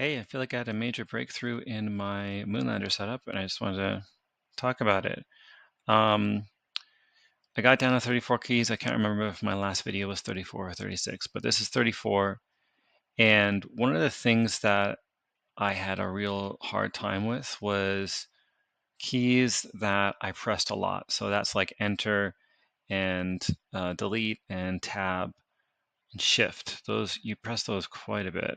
Hey, I feel like I had a major breakthrough in my Moonlander setup, and I just wanted to talk about it. Um, I got down to 34 keys. I can't remember if my last video was 34 or 36, but this is 34. And one of the things that I had a real hard time with was keys that I pressed a lot. So that's like Enter and Delete and Tab and Shift. Those you press those quite a bit.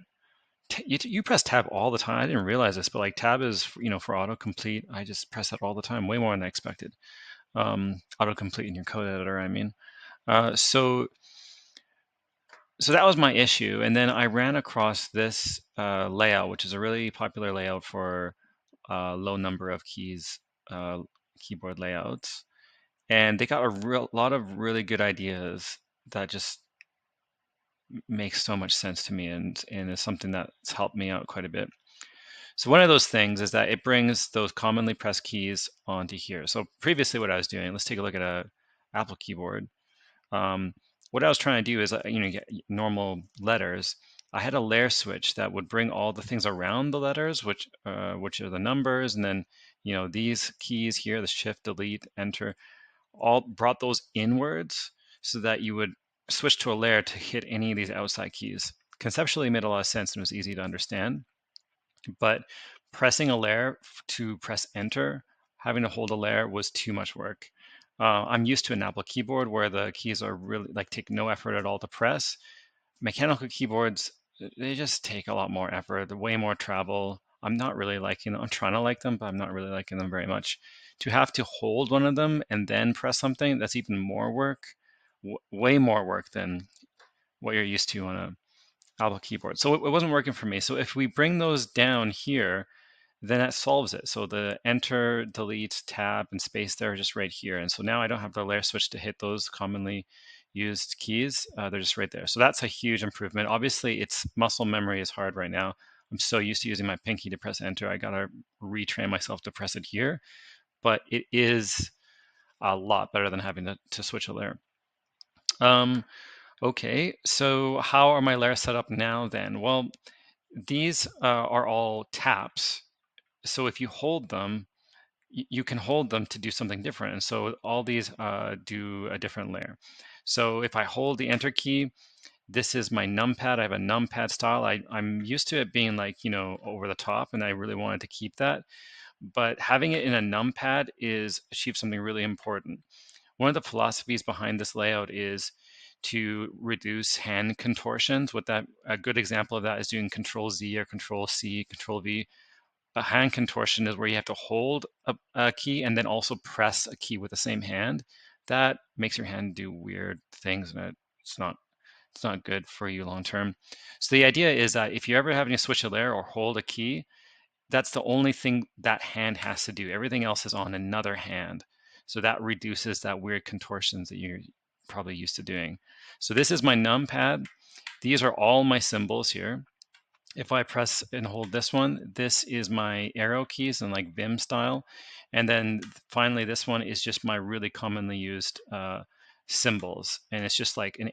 You press tab all the time. I didn't realize this, but like tab is, for autocomplete. I just press that all the time, way more than I expected. Autocomplete in your code editor, I mean. So that was my issue. And then I ran across this layout, which is a really popular layout for low number of keys, keyboard layouts. And they got a lot of really good ideas that just makes so much sense to me and is something that's helped me out quite a bit. So one of those things is that it brings those commonly pressed keys onto here. So previously what I was doing, let's take a look at a Apple keyboard. Um, what I was trying to do is, get normal letters. I had a layer switch that would bring all the things around the letters, which are the numbers, and then these keys here, the shift, delete, enter, all brought those inwards so that you would switch to a layer to hit any of these outside keys. Conceptually, it made a lot of sense and was easy to understand. But pressing a layer to press enter, having to hold a layer was too much work. I'm used to an Apple keyboard where the keys are really like take no effort at all to press. Mechanical keyboards, they just take a lot more effort, way more travel. I'm not really liking them. I'm trying to like them, but I'm not really liking them very much. To have to hold one of them and then press something, that's even more work, way more work than what you're used to on a Apple keyboard. So it wasn't working for me. So if we bring those down here, then that solves it. So the enter, delete, tab, and space there are just right here. And so now I don't have the layer switch to hit those commonly used keys. They're just right there. So that's a huge improvement. Obviously, it's muscle memory is hard right now. I'm so used to using my pinky to press enter. I gotta retrain myself to press it here, but it is a lot better than having to switch a layer. Okay, so how are my layers set up now then? Well, these are all taps. So if you hold them, you can hold them to do something different. And so all these do a different layer. So if I hold the enter key, this is my numpad. I have a numpad style. I'm used to it being like, over the top, and I really wanted to keep that. But having it in a numpad is achieves something really important. One of the philosophies behind this layout is to reduce hand contortions. A good example of that is doing Control Z or Control C, Control V. A hand contortion is where you have to hold a key and then also press a key with the same hand. That makes your hand do weird things, and it's not good for you long term. So the idea is that if you're ever having to switch a layer or hold a key, that's the only thing that hand has to do. Everything else is on another hand. So that reduces that weird contortions that you're probably used to doing. So this is my numpad. These are all my symbols here. If I press and hold this one, this is my arrow keys in like Vim style. And then finally, this one is just my really commonly used symbols. And it's just like an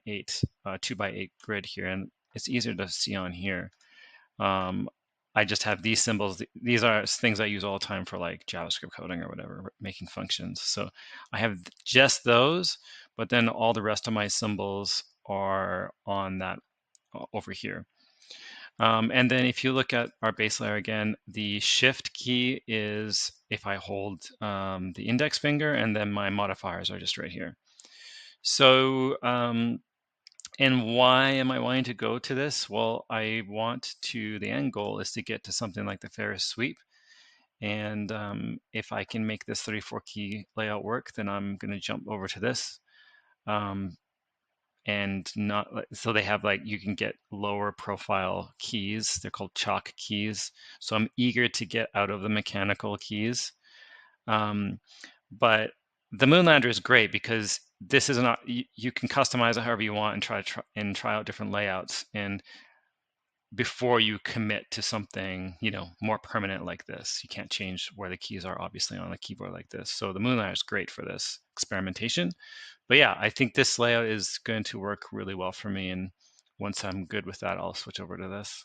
2x8 grid here. And it's easier to see on here. I just have these symbols. These are things I use all the time for like JavaScript coding or whatever, making functions. So I have just those, but then all the rest of my symbols are on that over here. And then if you look at our base layer again, the shift key is if I hold the index finger, and then my modifiers are just right here. So, and why am I wanting to go to this? Well, the end goal is to get to something like the Ferris sweep. And if I can make this 34 key layout work, then I'm going to jump over to this. And not so they have like you can get lower profile keys. They're called chalk keys. So I'm eager to get out of the mechanical keys. But the Moonlander is great because this is not you can customize it however you want and try out different layouts and before you commit to something more permanent like this. You can't change where the keys are obviously on a keyboard like this. So the Moonlander is great for this experimentation. But yeah, I think this layout is going to work really well for me. And once I'm good with that, I'll switch over to this.